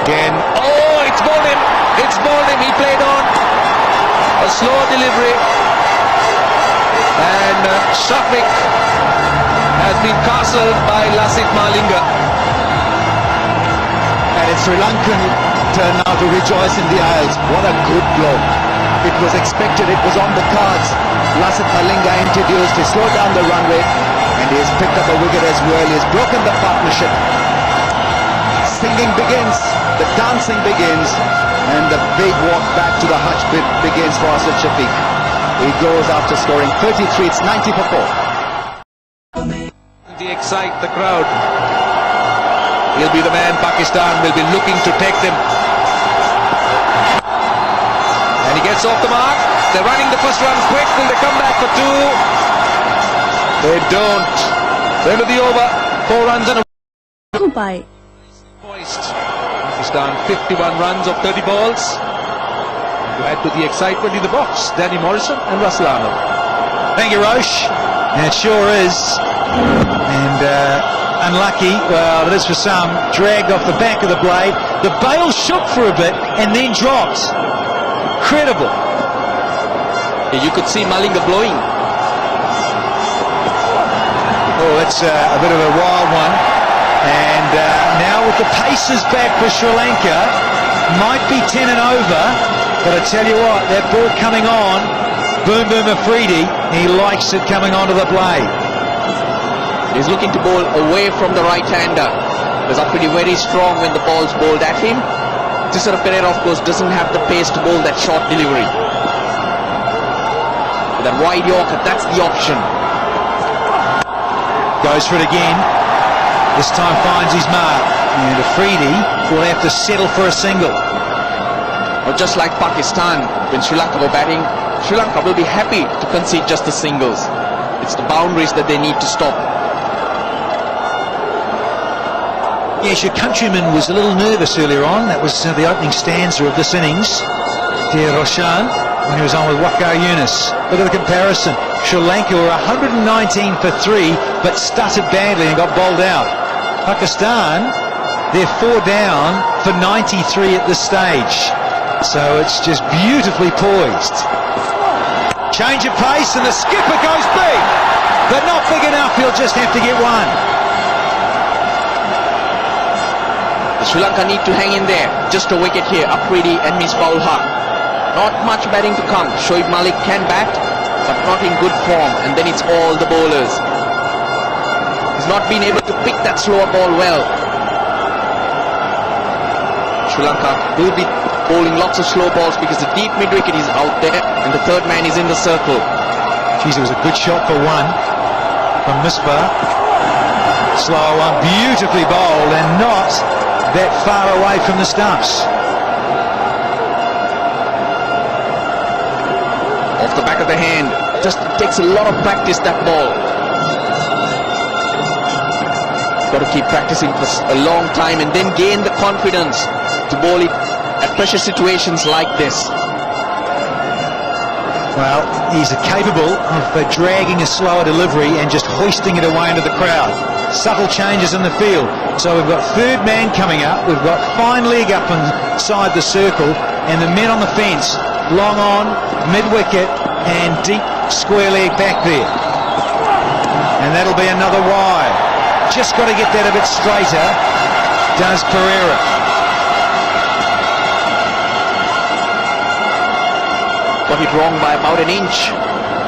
again. Oh, it's bowled him. It's bowled him. He played on a slow delivery. And Shafik has been castled by Lasith Malinga. And it's Sri Lankan turn now to rejoice in the aisles. What a good blow. It was expected, it was on the cards. Lasith Malinga introduced, he slowed down the runway, and he has picked up a wicket as well. He has broken the partnership. Singing begins, the dancing begins, and the big walk back to the hutch begins for Asad Shafiq. He goes after scoring 33, it's 90 for 4. They excite the crowd. He'll be the man Pakistan will be looking to take them. And he gets off the mark. They're running the first run quick. Will they come back for two? They don't. End of the over. 4 runs and a poised. Pakistan 51 runs of 30 balls. To add to the excitement in the box, Danny Morrison and Russell Arnold. Thank you, Roche. And it sure is. And unlucky, well, it is for some, dragged off the back of the blade. The bail shook for a bit and then dropped. Incredible. Yeah, you could see Malinga blowing. Oh, that's a bit of a wild one. And now with the paces back for Sri Lanka, might be 10 and over. But I tell you what, that ball coming on, Boom Afridi, he likes it coming onto the blade. He's looking to bowl away from the right-hander. Because Afridi very strong when the ball's bowled at him. Tisara Pereira, of course, doesn't have the pace to bowl that short delivery. With that wide Yorker, that's the option. Goes for it again. This time finds his mark. And Afridi will have to settle for a single. Well, just like Pakistan, when Sri Lanka were batting, Sri Lanka will be happy to concede just the singles. It's the boundaries that they need to stop. Yes, your countryman was a little nervous earlier on. That was the opening stanza of this innings. Dear Roshan, when he was on with Wakar Yunus. Look at the comparison. Sri Lanka were 119 for 3, but stuttered badly and got bowled out. Pakistan, they're 4 down for 93 at this stage. So it's just beautifully poised. Change of pace and the skipper goes big, but not big enough. He'll just have to get one. Sri Lanka need to hang in there. Just a wicket here. Afridi and Misbah-ul Haq. Not much batting to come. Shoaib Malik can bat, but not in good form. And then it's all the bowlers. He's not been able to pick that slower ball well. Sri Lanka will be bowling lots of slow balls because the deep mid-wicket is out there and the third man is in the circle. Geez, it was a good shot for one from Misbah. Slow one, beautifully bowled and not that far away from the stumps. Off the back of the hand. Just takes a lot of practice, that ball. Got to keep practicing for a long time and then gain the confidence to bowl it at pressure situations like this. Well, he's capable of dragging a slower delivery and just hoisting it away into the crowd. Subtle changes in the field. So we've got third man coming up, we've got fine leg up inside the circle, and the men on the fence, long on, mid-wicket, and deep square leg back there. And that'll be another wide. Just got to get that a bit straighter, does Pereira. Got it wrong by about an inch.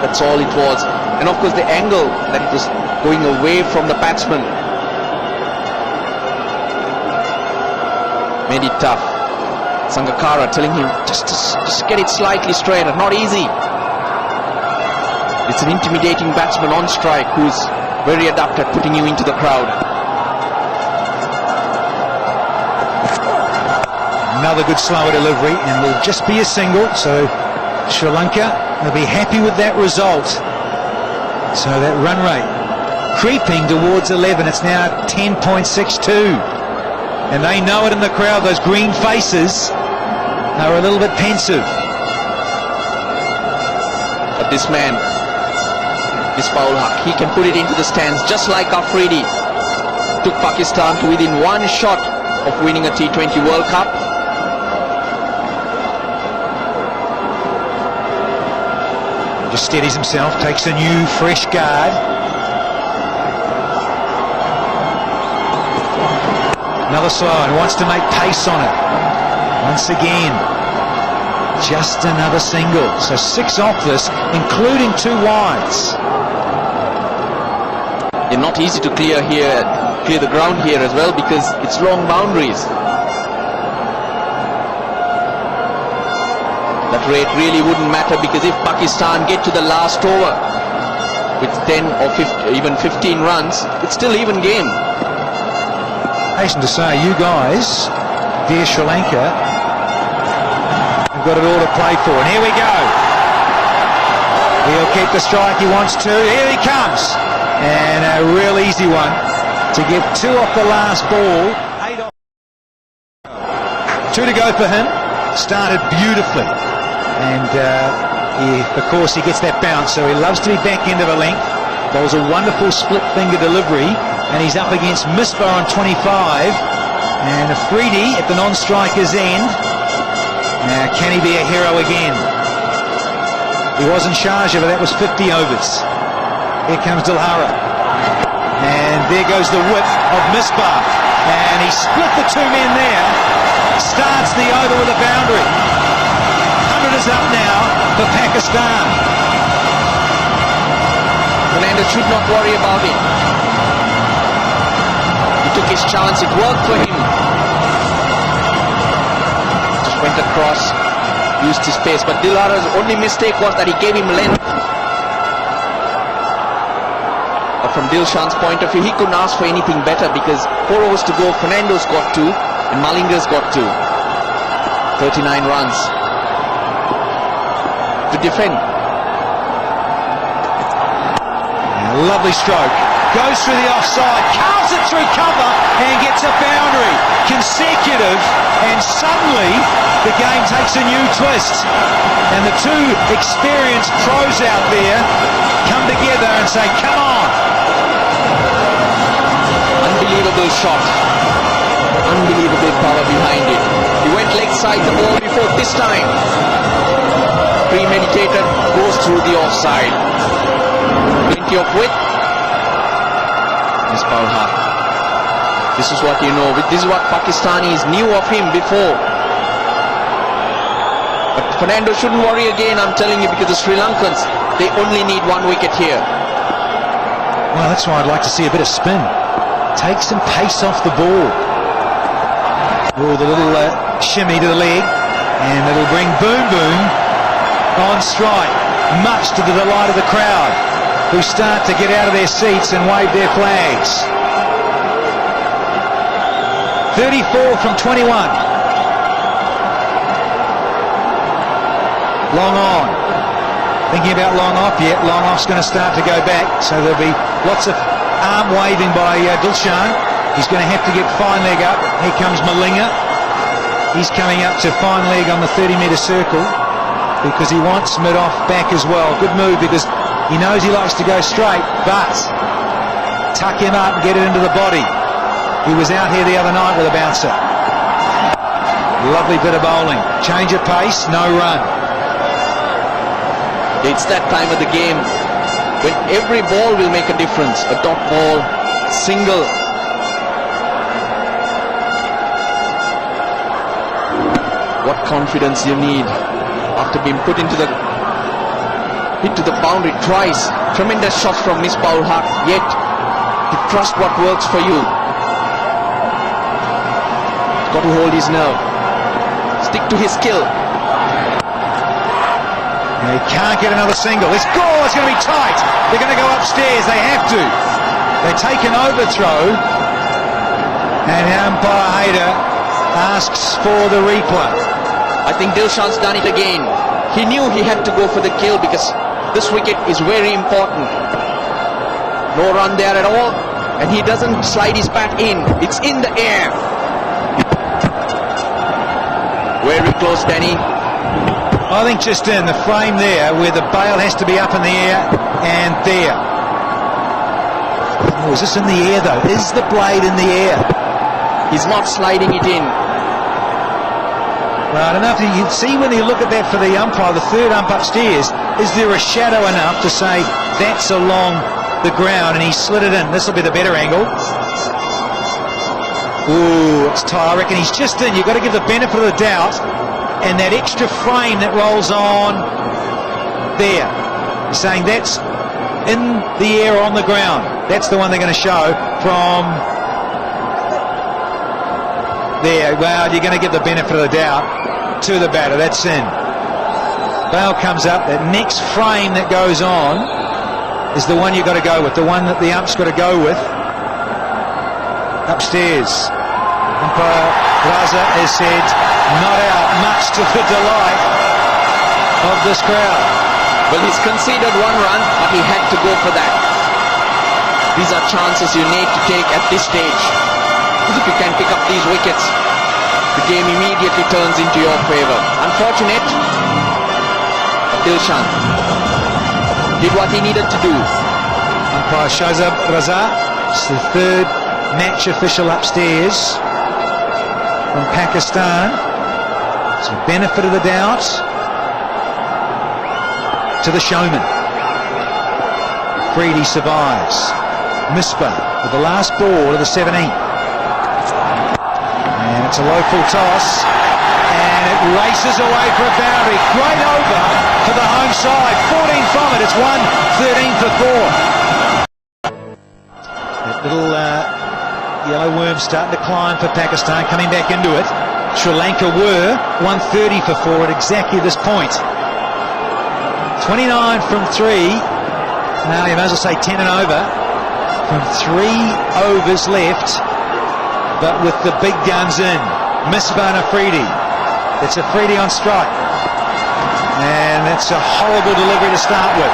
That's all it was. And of course the angle that it was going away from the batsman made it tough. Sangakkara telling him just get it slightly straighter. Not easy. It's an intimidating batsman on strike who's very adept at putting you into the crowd. Another good slower delivery and will just be a single. So Sri Lanka will be happy with that result. So that run rate creeping towards 11. It's now 10.62. And they know it in the crowd. Those green faces are a little bit pensive. But this man, Misbah-ul Haq, he can put it into the stands just like Afridi. Took Pakistan to within one shot of winning a T20 World Cup. Just steadies himself, takes a new fresh guard. Another slow and wants to make pace on it. Once again, just another single. So 6 off this, including 2 wides. They're not easy to clear the ground here as well, because it's long boundaries. That rate really wouldn't matter, because if Pakistan get to the last over with 10 or 15, even 15 runs, it's still even game. Hasten to say, you guys, dear Sri Lanka, have got it all to play for. And here we go. He'll keep the strike he wants to. Here he comes. And a real easy one to get 2 off the last ball. 8 off. 2 to go for him. Started beautifully. And of course he gets that bounce, so he loves to be back end of a length. Bowls a wonderful split finger delivery, and he's up against Misbah on 25, and Afridi at the non-striker's end. Now can he be a hero again? He was in Sharjah, but that was 50 overs. Here comes Dilhara, and there goes the whip of Misbah, and he split the 2 men there. Starts the over with a boundary. 100 is up now for Pakistan. Fernando should not worry about it. He took his chance, it worked for him. Just went across, used his pace, but Dilhara's only mistake was that he gave him length. But from Dilshan's point of view, he couldn't ask for anything better, because 4 overs to go, Fernando's got 2 and Malinga's got 2. 39 runs to defend. Lovely stroke, goes through the offside, carves it through cover and gets a boundary, consecutive, and suddenly the game takes a new twist, and the 2 experienced pros out there come together and say, come on. Unbelievable shot, unbelievable power behind it. He went leg side the ball before, this time premeditated, goes through the offside. Plenty of width. Miss Paul. This is what you know. This is what Pakistanis knew of him before. But Fernando shouldn't worry again, I'm telling you, because the Sri Lankans, they only need 1 wicket here. Well, that's why I'd like to see a bit of spin. Take some pace off the ball. Oh, the little shimmy to the leg, and it'll bring Boom Boom on strike, much to the delight of the crowd, who start to get out of their seats and wave their flags. 34 from 21. Long on. Thinking about long off yet. Long off's going to start to go back, so there'll be lots of arm waving by Dilshan. He's going to have to get fine leg up. Here comes Malinga. He's coming up to fine leg on the 30-metre circle, because he wants mid-off back as well. Good move, because he knows he likes to go straight, but tuck him up and get it into the body. He was out here the other night with a bouncer. Lovely bit of bowling. Change of pace, no run. It's that time of the game when every ball will make a difference. A dot ball, single. What confidence you need after being put into the hit to the boundary twice. Tremendous shots from Miss Paul Haq, yet to trust what works for you. He's got to hold his nerve, stick to his skill. He can't get another single. This goal is going to be tight. They're going to go upstairs. They have to. They take an overthrow, and umpire Hayder asks for the replay. I think Dilshan's done it again. He knew he had to go for the kill, because this wicket is very important. No run there at all, and he doesn't slide his bat in. It's in the air. Very close, Danny. I think just in the frame there, where the bail has to be up in the air, and there. Oh, is this in the air though? Is the blade in the air? He's not sliding it in. Well, I don't know if you can see when you look at that for the umpire, the third ump upstairs, is there a shadow enough to say that's along the ground, and he slid it in. This will be the better angle. Ooh, it's tight. I reckon he's just in. You've got to give the benefit of the doubt, and that extra frame that rolls on there. He's saying that's in the air on the ground. That's the one they're going to show from there. Well, you're going to give the benefit of the doubt to the batter. That's in. Bale comes up. That next frame that goes on is the one you've got to go with, the one that the ump's got to go with. Upstairs, umpire Raza has said not out, much to the delight of this crowd. Well, he's conceded 1 run, but he had to go for that. These are chances you need to take at this stage. If you can pick up these wickets, the game immediately turns into your favour. Unfortunate, but Dilshan did what he needed to do. Umpire Shahid Raza, it's the third match official upstairs from Pakistan. So benefit of the doubt to the showman. Afridi survives. Misbah with the last ball of the 17th. And it's a low full toss. And it races away for a boundary. Great over for the home side. 14 from it. It's 1-13 for 4. That little yellow worm starting to climb for Pakistan, coming back into it. Sri Lanka were 130 for 4 at exactly this point. 29 from 3. Now you may as well say 10 and over. From 3 overs left, but with the big guns in. Misbah and Afridi. It's Afridi on strike. And that's a horrible delivery to start with.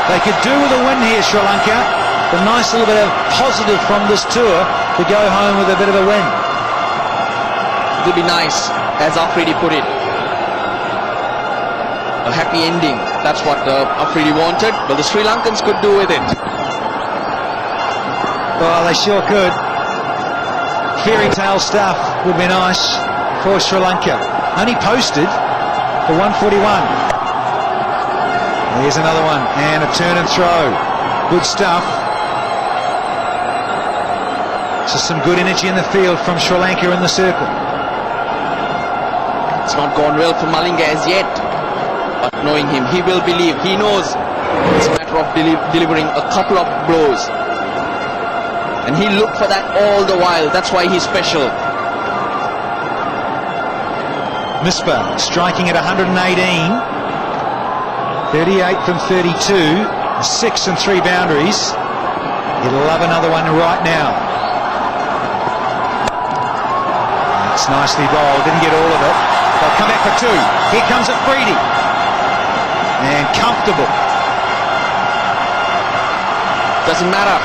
They could do with a win here, Sri Lanka. A nice little bit of positive from this tour to go home with a bit of a win. It will be nice, as Afridi put it. A happy ending. That's what Afridi wanted, but the Sri Lankans could do with it. Well, they sure could. Fairy tale stuff would be nice for Sri Lanka. Only posted for 141. Here's another one, and a turn and throw. Good stuff. So some good energy in the field from Sri Lanka in the circle. It's not gone well for Malinga as yet, but knowing him, he will believe. He knows it's a matter of delivering a couple of blows. And he looked for that all the while. That's why he's special. Misbah striking at 118. 38 from 32. 6 and 3 boundaries. He'd love another one right now. That's nicely bowled. Didn't get all of it. They'll come back for 2. Here comes Afridi. And comfortable. Doesn't matter.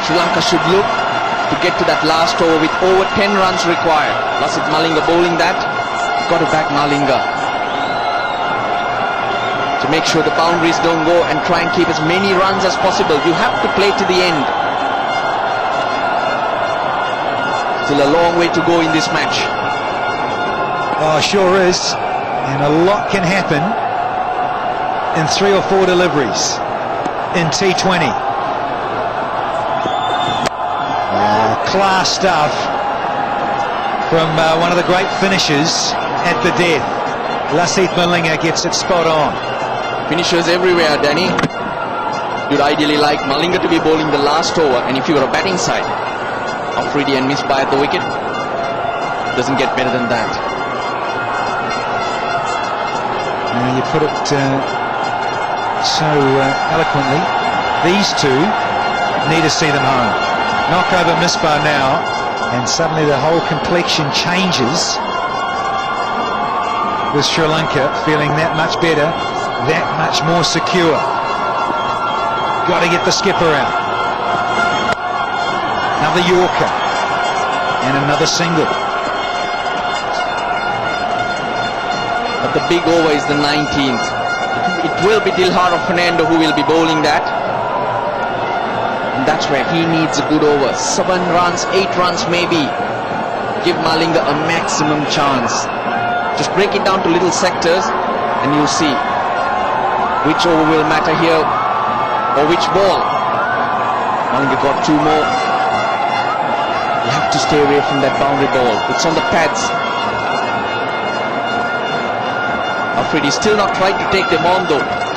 Sri Lanka should look to get to that last over with over 10 runs required. Lasit Malinga bowling that. Got to back Malinga to make sure the boundaries don't go and try and keep as many runs as possible. You have to play to the end. Still a long way to go in this match. Oh, sure is. And a lot can happen in 3 or 4 deliveries in T20. Class stuff from one of the great finishers at the death. Lasit Malinga gets it spot on. Finishers everywhere, Danny. You'd ideally like Malinga to be bowling the last over, and if you were a batting side, Afridi and Misbah at the wicket, doesn't get better than that. Now you put it so eloquently. These two need to see them home. Knock over Misbah now, and suddenly the whole complexion changes with Sri Lanka feeling that much better, that much more secure. Got to get the skipper out. Another Yorker and another single. But the big over is the 19th. It will be Dilhar or Fernando who will be bowling that. And that's where he needs a good over. 7 runs, 8 runs maybe. Give Malinga a maximum chance. Just break it down to little sectors and you'll see which over will matter here or which ball. Malinga got 2 more. You have to stay away from that boundary ball. It's on the pads. Afridi still not trying to take them on though.